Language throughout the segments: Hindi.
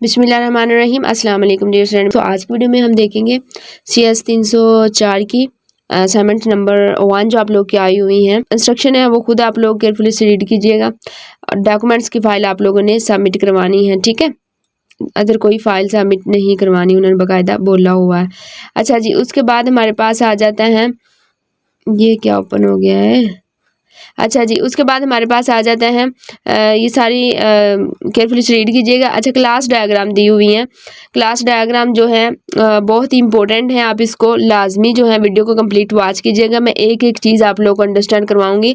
बिस्मिल्लाहिर्रहमानिर्रहीम अस्सलाम वालेकुम डियर स्टूडेंट। तो आज की वीडियो में हम देखेंगे CS 304 की असाइनमेंट नंबर 1 जो आप लोग की आई हुई है। इंस्ट्रक्शन है वो खुद आप लोग केयरफुली से रीड कीजिएगा। डॉक्यूमेंट्स की फाइल आप लोगों ने सबमिट करवानी है, ठीक है। अगर कोई फाइल सबमिट नहीं करवानी उन्होंने बाकायदा बोला हुआ है। अच्छा जी, उसके बाद हमारे पास आ जाता है, ये क्या ओपन हो गया है। अच्छा जी, उसके बाद हमारे पास आ जाता है ये सारी केयरफुली से रीड कीजिएगा। अच्छा, क्लास डायग्राम दी हुई है। क्लास डायग्राम जो है बहुत ही इंपॉर्टेंट है, आप इसको लाजमी जो है वीडियो को कंप्लीट वॉच कीजिएगा। मैं एक एक चीज़ आप लोगों को अंडरस्टैंड करवाऊंगी।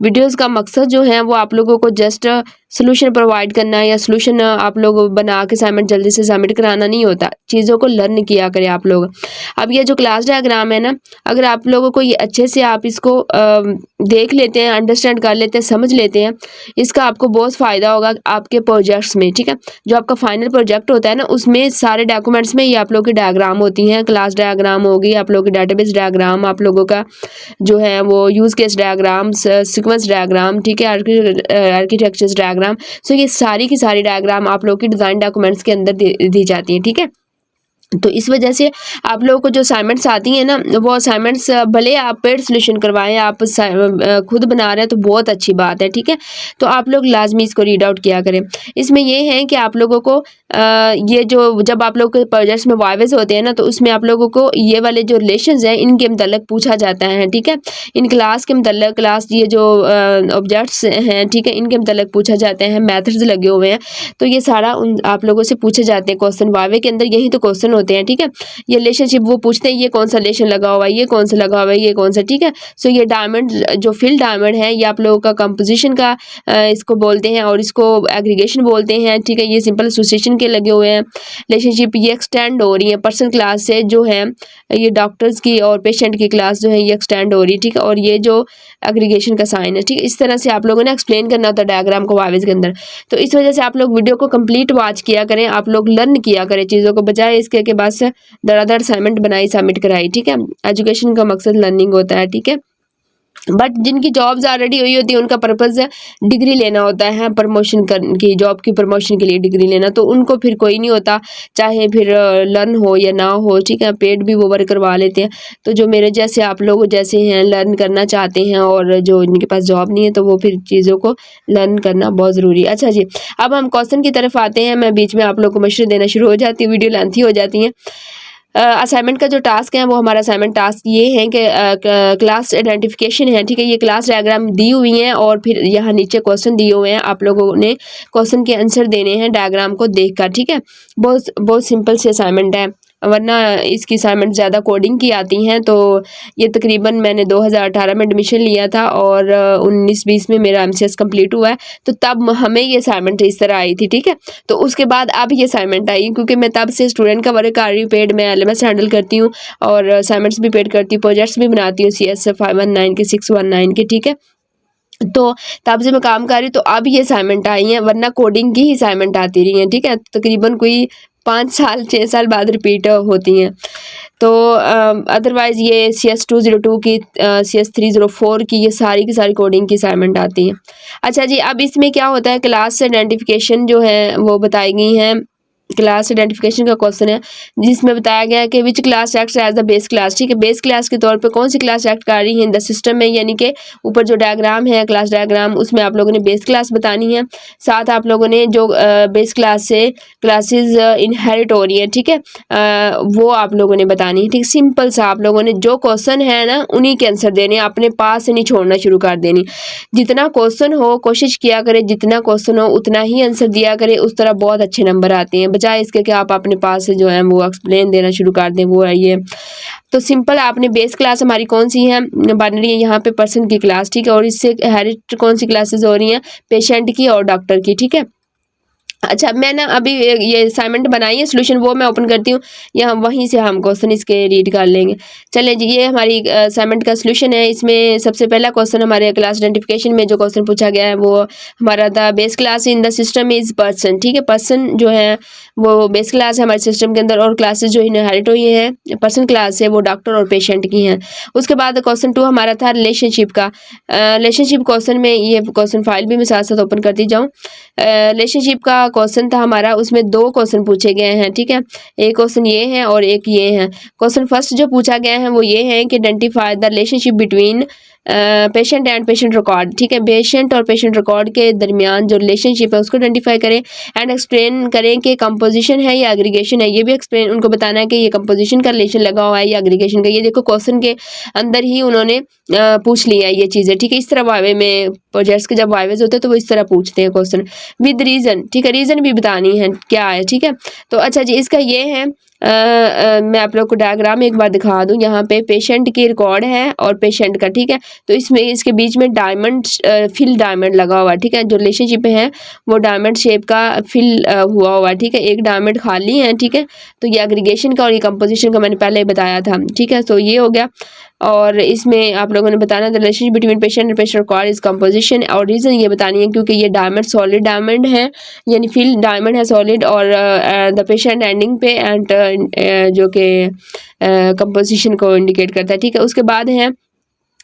वीडियोस का मकसद जो है वो आप लोगों को जस्ट सोल्यूशन प्रोवाइड करना या सोल्यूशन आप लोग बना के असाइनमेंट जल्दी से सबमिट कराना नहीं होता, चीज़ों को लर्न किया करें आप लोग। अब ये जो क्लास डायग्राम है ना, अगर आप लोगों को ये अच्छे से आप इसको देख लेते हैं, अंडरस्टैंड कर लेते हैं, समझ लेते हैं, इसका आपको बहुत फ़ायदा होगा आपके प्रोजेक्ट्स में, ठीक है। जो आपका फाइनल प्रोजेक्ट होता है ना, उसमें सारे डॉक्यूमेंट्स में ये आप लोगों की डायग्राम होती हैं। क्लास डायग्राम होगी, आप लोगों की डाटाबेस डायग्राम, आप लोगों का जो है वो use case diagram, sequence diagram, ठीक है, आर्किटेक्चर्स डायग्राम। सो ये सारी की सारी डायग्राम आप लोगों की डिज़ाइन डॉक्यूमेंट्स के अंदर दी जाती है, ठीक है। तो इस वजह से आप लोगों को जो असाइनमेंट्स आती हैं ना, वो असाइनमेंट्स भले आप पेड सोल्यूशन करवाएं, आप खुद बना रहे हैं तो बहुत अच्छी बात है, ठीक है। तो आप लोग लाजमी इसको रीड आउट किया करें। इसमें ये है कि आप लोगों को ये जो जब आप लोग के प्रोजेक्ट्स में वाइवेज होते हैं ना, तो उसमें आप लोगों को ये वाले जो रिलेशंस हैं इनके मतलब पूछा जाता है, ठीक है। इन क्लास के मतलब क्लास ये जो ऑब्जेक्ट्स हैं, ठीक है, इनके मतलब पूछा जाते हैं, मैथड्स लगे हुए हैं। तो ये सारा आप लोगों से पूछे जाते हैं क्वेश्चन, वाइवे के अंदर यही तो क्वेश्चन होते हैं, ठीक है। ये रिलेशनशिप वो पूछते हैं, ये कौन सा रिलेशन लगा हुआ है, ये कौन सा लगा हुआ है, ये कौन सा, ठीक है। सो ये डायमंड जो फिल डायमंड है, ये आप लोगों का कंपोजिशन का इसको बोलते हैं और इसको एग्रीगेशन बोलते हैं, ठीक है। ये सिंपल एसोसिएशन के लगे हुए हैं। रिलेशनशिप ये एक्सटेंड हो रही है पर्सन क्लास से, जो है ये डॉक्टर्स की और पेशेंट की क्लास जो है ये एक्सटेंड हो रही है, ठीक है। और ये जो एग्रीगेशन का साइन है, ठीक है। इस तरह से आप लोगों ने एक्सप्लेन करना होता है डायग्राम को वाइवेज के अंदर। तो इस वजह से आप लोग वीडियो को कंप्लीट वॉच किया करें, आप लोग लर्न किया करें चीज़ों को, बजाय इसके के बाद से धड़ाधड़ असाइनमेंट बनाई सबमिट कराई, ठीक है। एजुकेशन का मकसद लर्निंग होता है, ठीक है। बट जिनकी जॉब्स ऑलरेडी हुई होती है उनका पर्पज़ डिग्री लेना होता है, प्रमोशन की, जॉब की प्रमोशन के लिए डिग्री लेना, तो उनको फिर कोई नहीं होता, चाहे फिर लर्न हो या ना हो, ठीक है। पेड भी वो वर्क करवा लेते हैं। तो जो मेरे जैसे आप लोग जैसे हैं, लर्न करना चाहते हैं और जो इनके पास जॉब नहीं है, तो वो फिर चीज़ों को लर्न करना बहुत ज़रूरी है। अच्छा जी, अब हम क्वेश्चन की तरफ आते हैं। मैं बीच में आप लोग को मशवरे देना शुरू हो जाती है, वीडियो लेंथी हो जाती है। असाइनमेंट का जो टास्क है वो हमारा असाइनमेंट टास्क ये है कि क्लास आइडेंटिफिकेशन है, ठीक है। ये क्लास डायग्राम दी हुई हैं और फिर यहाँ नीचे क्वेश्चन दिए हुए हैं, आप लोगों ने क्वेश्चन के आंसर देने हैं डायग्राम को देखकर, ठीक है। बहुत बहुत सिंपल से असाइनमेंट है, वरना इसकी असाइनमेंट ज़्यादा कोडिंग की आती हैं। तो ये तकरीबन मैंने 2018 में एडमिशन लिया था और 19-20 में मेरा MCS कंप्लीट हुआ है, तो तब हमें ये असाइनमेंट इस तरह आई थी, ठीक है। तो उसके बाद अब ये असाइनमेंट आई, क्योंकि मैं तब से स्टूडेंट का वर्क कर रही हूँ, पेड मैं LMS हैंडल करती हूँ और असाइनमेंट्स भी पेड करती हूँ, प्रोजेक्ट्स भी बनाती हूँ CS 519 के, 619 के, ठीक है। तो तब से मैं काम कर रही हूँ, तो अब ये असाइनमेंट आई है, वरना कोडिंग की ही असाइनमेंट आती रही है, ठीक है। तकरीबन कोई 5 साल 6 साल बाद रिपीट होती हैं। तो अदरवाइज़ ये CS 202 की, CS 304 की, ये सारी की सारी कोडिंग की असाइनमेंट आती हैं। अच्छा जी, अब इसमें क्या होता है, क्लास आइडेंटिफिकेशन जो है वो बताई गई हैं। क्लास आइडेंटिफिकेशन का क्वेश्चन है जिसमें बताया गया है कि which class acts as the base class, ठीक है। बेस क्लास के तौर पे कौन सी क्लास एक्ट कर रही है इन द सिस्टम में, यानी कि ऊपर जो डायग्राम है क्लास डायग्राम, उसमें आप लोगों ने बेस क्लास बतानी है। साथ आप लोगों ने जो बेस क्लास से क्लासेस इनहेरिट हो रही है, ठीक है, वो आप लोगों ने बतानी है, ठीक। सिंपल सा आप लोगों ने जो क्वेश्चन है ना उन्हीं के आंसर देने, अपने पास से नहीं छोड़ना शुरू कर देनी। जितना क्वेश्चन हो कोशिश किया करें, जितना क्वेश्चन हो उतना ही आंसर दिया करें, उस तरह बहुत अच्छे नंबर आते हैं, बजाय इसके कि आप अपने पास से जो है वो एक्सप्लेन देना शुरू कर दें, वो है ये। तो सिंपल आपने बेस क्लास हमारी कौन सी है बन रही है यहाँ पे, पर्सन की क्लास, ठीक है। और इससे हेरिट कौन सी क्लासेस हो रही हैं, पेशेंट की और डॉक्टर की, ठीक है। अच्छा, मैं ना अभी ये असाइनमेंट बनाई है, सोल्यूशन वो मैं ओपन करती हूँ, यहाँ वहीं से हम क्वेश्चन इसके रीड कर लेंगे। चलें जी, ये हमारी असाइनमेंट का सोल्यूशन है। इसमें सबसे पहला क्वेश्चन हमारे क्लास आइडेंटिफिकेशन में जो क्वेश्चन पूछा गया है वो हमारा था, base class in the system is person, ठीक है। पर्सन जो है वो बेस क्लास है हमारे सिस्टम के अंदर, और क्लासेस जो इनहेरिट हुई हैं पर्सन क्लास है वो डॉक्टर और पेशेंट की हैं। उसके बाद क्वेश्चन 2 हमारा था रिलेशनशिप का। रिलेशनशिप क्वेश्चन में ये क्वेश्चन फाइल भी मैं साथ साथ ओपन करती जाऊँ। रिलेशनशिप का क्वेश्चन था हमारा, उसमें 2 क्वेश्चन पूछे गए हैं, ठीक है। एक क्वेश्चन ये है और एक ये है। क्वेश्चन फर्स्ट जो पूछा गया है वो ये है कि identify the relationship between patient and patient record, ठीक है। पेशेंट और पेशेंट रिकॉर्ड के दरमियान जो रिलेशनशिप है उसको आइडेंटिफाई करें एंड एक्सप्लेन करें कि कंपोजिशन है या एग्रीगेशन है। ये भी एक्सप्लेन उनको बताना है कि ये कंपोजिशन का रिलेशन लगा हुआ है या एग्रीगेशन का। ये देखो क्वेश्चन के अंदर ही उन्होंने पूछ लिया ये चीज़ें, ठीक है। इस तरह वाइवे में प्रोजेक्ट्स के जब वाइवेज होते हैं तो वो इस तरह पूछते हैं क्वेश्चन विद रीज़न, ठीक है। रीज़न भी बतानी है क्या है, ठीक है। तो अच्छा जी, इसका ये है मैं आप लोग को डायग्राम एक बार दिखा दूं। यहाँ पे पेशेंट की रिकॉर्ड है और पेशेंट का, ठीक है। तो इसमें इसके बीच में डायमंड फिल डायमंड लगा हुआ है, ठीक है। जो रिलेशनशिप है वो डायमंड शेप का फिल हुआ हुआ है, ठीक है। एक डायमंड खाली है, ठीक है। तो ये एग्रीगेशन का और ये कंपोजिशन का मैंने पहले बताया था, ठीक है। तो ये हो गया। और इसमें आप लोगों ने बताना the relationship between patient and patient record is composition, और रीज़न ये बतानी है क्योंकि ये डायमंड सॉलिड डायमंड है, यानी फिल डायमंड है सॉलिड, और द पेशेंट एंडिंग पे एंड जो कि कंपोजिशन को इंडिकेट करता है, ठीक है। उसके बाद है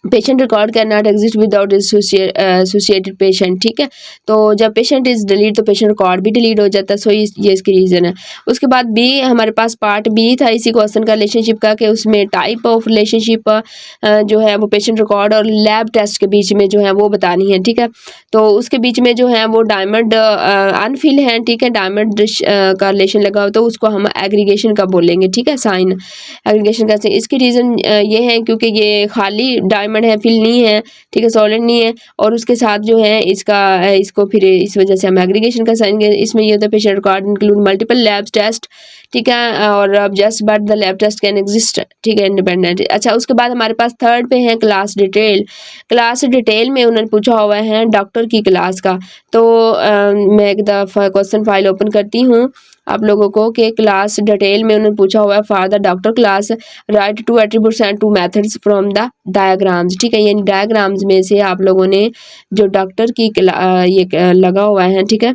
patient record can not exist without associated patient, ठीक है। तो जब पेशेंट इज डिलीट तो पेशेंट रिकॉर्ड भी डिलीट हो जाता है। सो ये इसकी रीज़न है। उसके बाद बी, हमारे पास पार्ट बी था इसी क्वेश्चन का रिलेशनशिप का, कि उसमें टाइप ऑफ रिलेशनशिप जो है वो पेशेंट रिकॉर्ड और लैब टेस्ट के बीच में जो है वो बतानी है, ठीक है। तो उसके बीच में जो है वो डायमंड अनफिल है, ठीक है। डायमंड का रिलेशन लगा हो तो उसको हम एग्रीगेशन का बोलेंगे, ठीक है। साइन एग्रीगेशन का। इसकी रीज़न ये है क्योंकि ये खाली डायमंड है, फिल नहीं है, ठीक है, सॉलिड नहीं है, और उसके साथ जो है इसको फिर इस वजह से हम एग्रीगेशन का साइन। इसमें ये होता है patient record include multiple lab test, ठीक है, और अब just but the lab test can exist, ठीक है, इंडिपेंडेंट। अच्छा, उसके बाद हमारे पास थर्ड पे है क्लास डिटेल। क्लास डिटेल में उन्होंने पूछा हुआ है डॉक्टर की क्लास का। तो मैं एक दफ़ा क्वेश्चन फाइल ओपन करती हूँ आप लोगों को, कि क्लास डिटेल में उन्होंने पूछा हुआ है for the doctor class right 2 attributes and 2 methods from the diagrams, ठीक है। यानी डायग्राम्स में से आप लोगों ने जो डॉक्टर की ये लगा हुआ है, ठीक है,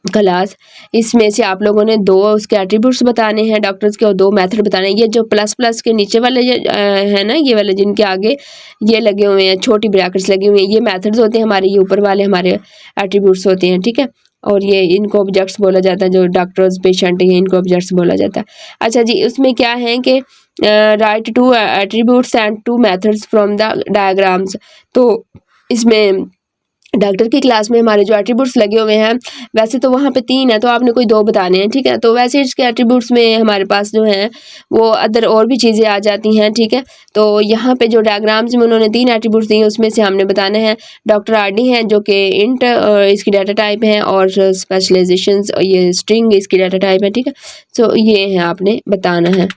क्लास, इसमें से आप लोगों ने 2 उसके एट्रीब्यूट्स बताने हैं डॉक्टर्स के और 2 मेथड बताने हैं। ये जो प्लस प्लस के नीचे वाले है ना, ये वाले जिनके आगे ये लगे हुए हैं छोटी ब्रैकेट्स लगी हुई हैं, ये मेथड्स होते हैं हमारे, ये ऊपर वाले हमारे एट्रीब्यूट्स होते हैं, ठीक है। और ये इनको ऑब्जेक्ट्स बोला जाता है, जो डॉक्टर्स पेशेंट हैं इनको ऑब्जेक्ट्स बोला जाता है। अच्छा जी, उसमें क्या है कि right 2 attributes and 2 methods from the diagrams. तो इसमें डॉक्टर की क्लास में हमारे जो एट्रीब्यूट्स लगे हुए हैं, वैसे तो वहाँ पे 3 है तो आपने कोई 2 बताने हैं, ठीक है। तो वैसे इसके एट्रीब्यूट्स में हमारे पास जो हैं वो अदर और भी चीज़ें आ जाती हैं, ठीक है। तो यहाँ पे जो डायग्राम्स में उन्होंने 3 एट्रीब्यूट्स दिए उसमें से हमने बताने हैं डॉक्टर आरडी है जो कि इंट इसकी डाटा टाइप है, और स्पेशलाइजेशंस ये स्ट्रिंग इसकी डाटा टाइप है, ठीक है। तो ये है आपने बताना है।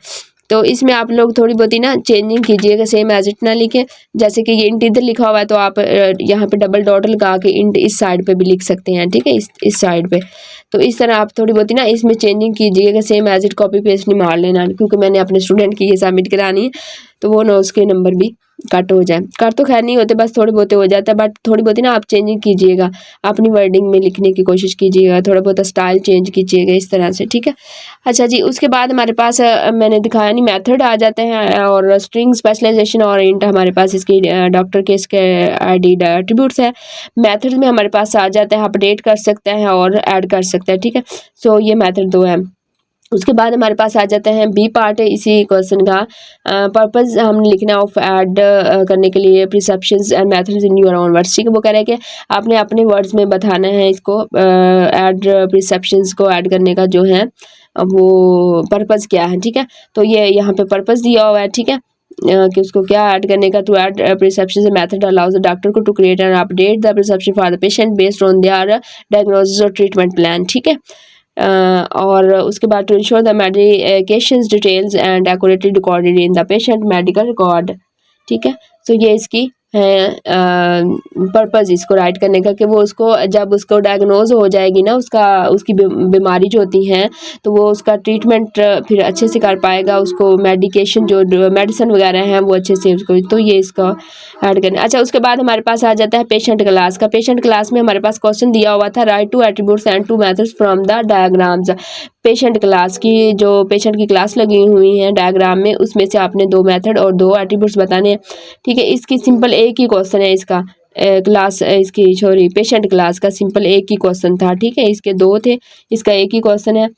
तो इसमें आप लोग थोड़ी बहुत ही ना चेंजिंग कीजिएगा, सेम एज इट ना लिखें। जैसे कि ये इंट इधर लिखा हुआ है तो आप यहाँ पे डबल डॉट लगा के इंट इस साइड पे भी लिख सकते हैं, ठीक है, इस साइड पे। तो इस तरह आप थोड़ी बहुत ही ना इसमें चेंजिंग कीजिएगा, same as it copy paste नहीं मार लेना, क्योंकि मैंने अपने स्टूडेंट की ये सबमिट करानी है तो वो ना उसके नंबर भी कट हो जाए। कट तो खैर नहीं होते, बस थोड़े बहुत हो जाता है, बट थोड़ी बहुत ही ना आप चेंजिंग कीजिएगा, अपनी वर्डिंग में लिखने की कोशिश कीजिएगा, थोड़ा बहुत स्टाइल चेंज कीजिएगा इस तरह से, ठीक है। अच्छा जी, उसके बाद हमारे पास मैंने दिखाया नहीं मेथड आ जाते हैं, और स्ट्रिंग स्पेशलाइजेशन और इंट हमारे पास इसकी डॉक्टर के इसके आईडी एट्रीब्यूट्स है। मेथड में हमारे पास आ जाता है अपडेट कर सकते हैं और ऐड कर सकते हैं, ठीक है। सो ये मेथड 2 है। उसके बाद हमारे पास आ जाते हैं बी पार्ट है इसी क्वेश्चन का। पर्पस हमने लिखना ऑफ ऐड करने के लिए prescriptions and methods in your own words, ठीक है। वो कह रहे हैं कि आपने अपने वर्ड्स में बताना है इसको, ऐड प्रिसेप्शंस को ऐड करने का जो है वो पर्पस क्या है, ठीक है। तो ये यहाँ पे पर्पस दिया हुआ है, ठीक है, कि उसको क्या ऐड करने का। To add prescription method allows the doctor को to create and update the prescription for the patient based on their diagnosis और ट्रीटमेंट प्लान, ठीक है। और उसके बाद to ensure the medications details and accurately recorded in the patient medical record, ठीक है। तो ये इसकी है पर्पस इसको राइट करने का, कि वो उसको जब उसको डायग्नोज हो जाएगी ना उसकी बीमारी जो होती हैं तो वो उसका ट्रीटमेंट फिर अच्छे से कर पाएगा, उसको मेडिकेशन जो मेडिसिन वगैरह हैं वो अच्छे से उसको, तो ये इसका ऐड करना। अच्छा, उसके बाद हमारे पास आ जाता है पेशेंट क्लास का। पेशेंट क्लास में हमारे पास क्वेश्चन दिया हुआ था right 2 attributes and 2 methods from the diagrams. Patient class की जो पेशेंट की क्लास लगी हुई है डायग्राम में, उसमें से आपने 2 मेथड और 2 एट्रीब्यूट्स बताने हैं, ठीक है। इसकी सिंपल एक ही क्वेश्चन है इसका, क्लास इसकी सॉरी पेशेंट क्लास का सिंपल एक ही क्वेश्चन था, ठीक है। इसके 2 थे, इसका एक ही क्वेश्चन है।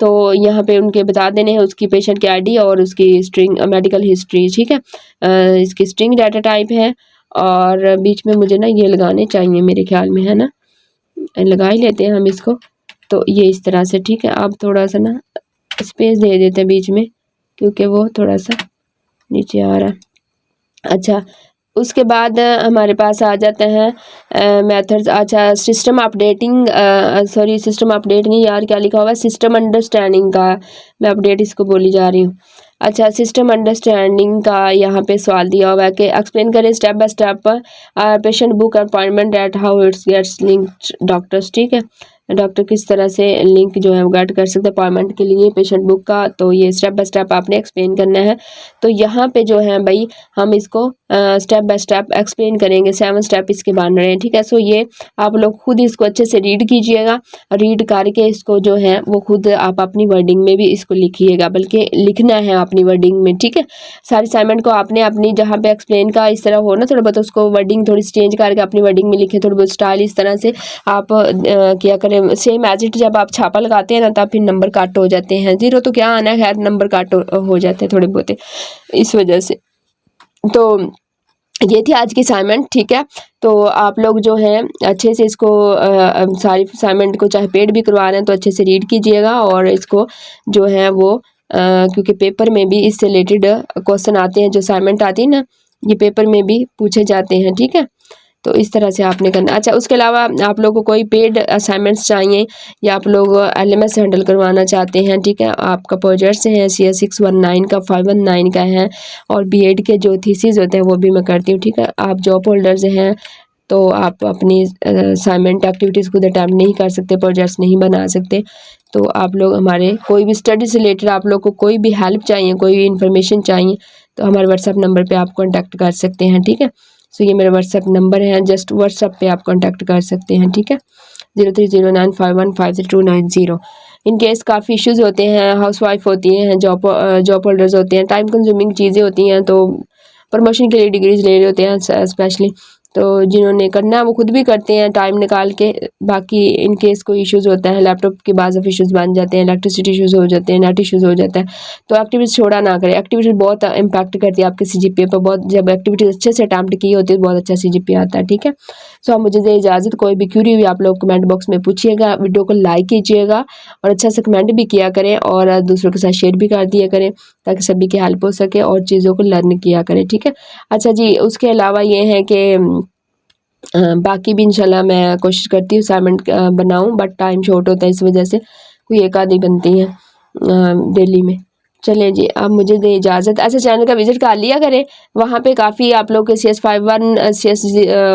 तो यहाँ पे उनके बता देने हैं उसकी पेशेंट की आईडी और उसकी स्ट्रिंग मेडिकल हिस्ट्री, ठीक है। इसकी स्ट्रिंग डाटा टाइप है और बीच में मुझे ना ये लगाने चाहिए मेरे ख्याल में, है ना, लगा ही लेते हैं हम इसको। तो ये इस तरह से, ठीक है। आप थोड़ा सा ना स्पेस दे देते हैं बीच में क्योंकि वो थोड़ा सा नीचे आ रहा है। अच्छा, उसके बाद हमारे पास आ जाते हैं मेथड्स। अच्छा, system updating, sorry system update नहीं यार, क्या लिखा हुआ है, सिस्टम अंडरस्टैंडिंग का मैं अपडेट इसको बोली जा रही हूँ। अच्छा, सिस्टम अंडरस्टैंडिंग का यहाँ पे सवाल दिया हुआ है कि एक्सप्लेन करें step by step patient book appointment at how it's gets linked doctors, ठीक है। डॉक्टर किस तरह से लिंक जो है वो गेट कर सकते हैं अपॉइंटमेंट के लिए पेशेंट बुक का। तो ये स्टेप बाय स्टेप आपने एक्सप्लेन करना है। तो यहाँ पे जो है भाई हम इसको स्टेप बाय स्टेप एक्सप्लेन करेंगे, 7 स्टेप इसके बन रहे हैं, ठीक है। सो ये आप लोग खुद इसको अच्छे से रीड कीजिएगा, रीड करके इसको जो है वो खुद आप अपनी वर्डिंग में भी इसको लिखिएगा, बल्कि लिखना है अपनी वर्डिंग में, ठीक है। सारी असाइनमेंट को आपने अपनी जहाँ पे एक्सप्लेन का इस तरह हो ना, थोड़ा बहुत उसको वर्डिंग थोड़ी चेंज करके अपनी वर्डिंग में लिखें, थोड़ा बहुत स्टाइल इस तरह से आप क्या करें, सेम एज इट जब आप छापा लगाते हैं ना तब फिर नंबर कट हो जाते हैं, 0 तो क्या आना है, खैर नंबर कट हो जाते हैं थोड़े बहुत इस वजह से। तो ये थी आज की असाइनमेंट, ठीक है। तो आप लोग जो हैं अच्छे से इसको सारी असाइनमेंट को चाहे पेड भी करवा रहे हैं तो अच्छे से रीड कीजिएगा और इसको जो है वो क्योंकि पेपर में भी इससे रिलेटेड क्वेश्चन आते हैं, जो असाइनमेंट आती है ना ये पेपर में भी पूछे जाते हैं, ठीक है। तो इस तरह से आपने करना। अच्छा, उसके अलावा आप लोगों को कोई पेड असाइनमेंट्स चाहिए या आप लोग LMS हैंडल करवाना चाहते हैं, ठीक है, आपका प्रोजेक्ट्स हैं CS 619 का 519 का है और BEd के जो थीसिस होते हैं वो भी मैं करती हूँ, ठीक है। आप जॉब होल्डर्स हैं तो आप अपनी असाइनमेंट एक्टिविटीज़ खुद अटैम्प्ट नहीं कर सकते, प्रोजेक्ट्स नहीं बना सकते, तो आप लोग हमारे कोई भी स्टडी से रिलेटेड आप लोग को कोई भी हेल्प चाहिए, कोई भी इन्फॉर्मेशन चाहिए तो हमारे व्हाट्सएप नंबर पे आप कॉन्टैक्ट कर सकते हैं, ठीक है। सो ये मेरा व्हाट्सएप नंबर है, जस्ट व्हाट्सएप पे आप कॉन्टैक्ट कर सकते हैं, ठीक है। 0309515390। इन केस काफ़ी इश्यूज़ होते हैं, हाउसवाइफ होती हैं, जॉब होल्डर्स होते हैं, टाइम कंज्यूमिंग चीज़ें होती हैं, तो प्रमोशन के लिए डिग्रीज ले रहे होते हैं स्पेशली, तो जिन्होंने करना है वो खुद भी करते हैं टाइम निकाल के। बाकी इन केस कोई इश्यूज़ होता है, लैपटॉप के बाद ऑफ इश्यूज़ बन जाते हैं, इलेक्ट्रिसिटी इश्यूज़ हो जाते हैं, नेट इश्यूज़ हो जाता है, तो एक्टिविटीज़ छोड़ा ना करें। एक्टिविटीज़ बहुत इम्पैक्ट करती है आपके CGPA पर, बहुत जब एक्टिविटीज़ अच्छे से अटैम्प्ट की होती है बहुत अच्छा CGPA आता है, ठीक है। सो आप मुझे दे इजाज़त, कोई भी क्यूरी हुई आप लोग कमेंट बॉक्स में पूछिएगा, वीडियो को लाइक कीजिएगा और अच्छा से कमेंट भी किया करें और दूसरों के साथ शेयर भी कर दिया करें ताकि सभी की हेल्प हो सके और चीज़ों को लर्न किया करें, ठीक है। अच्छा जी, उसके अलावा ये है कि बाकी भी इंशाल्लाह मैं कोशिश करती हूँ असाइनमेंट बनाऊँ, बट टाइम शॉर्ट होता है इस वजह से कोई एक आधी बनती हैं डेली में। चलें जी, अब मुझे दे इजाज़त। अच्छा, चैनल का विज़िट कर लिया करें, वहाँ पे काफ़ी आप लोग के CS 51 CS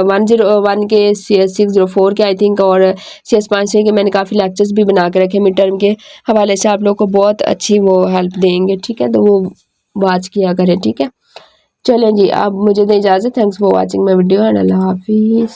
101 के CS 604 के आई थिंक और CS 500 के मैंने काफ़ी लेक्चर्स भी बना के रखे मिड टर्म के हवाले से, आप लोग को बहुत अच्छी वो हेल्प देंगे, ठीक है। तो वो वॉच किया करें, ठीक है। चलें जी, अब मुझे दे इजाज़त। Thanks for watching my video and अल्लाह हाफिज़।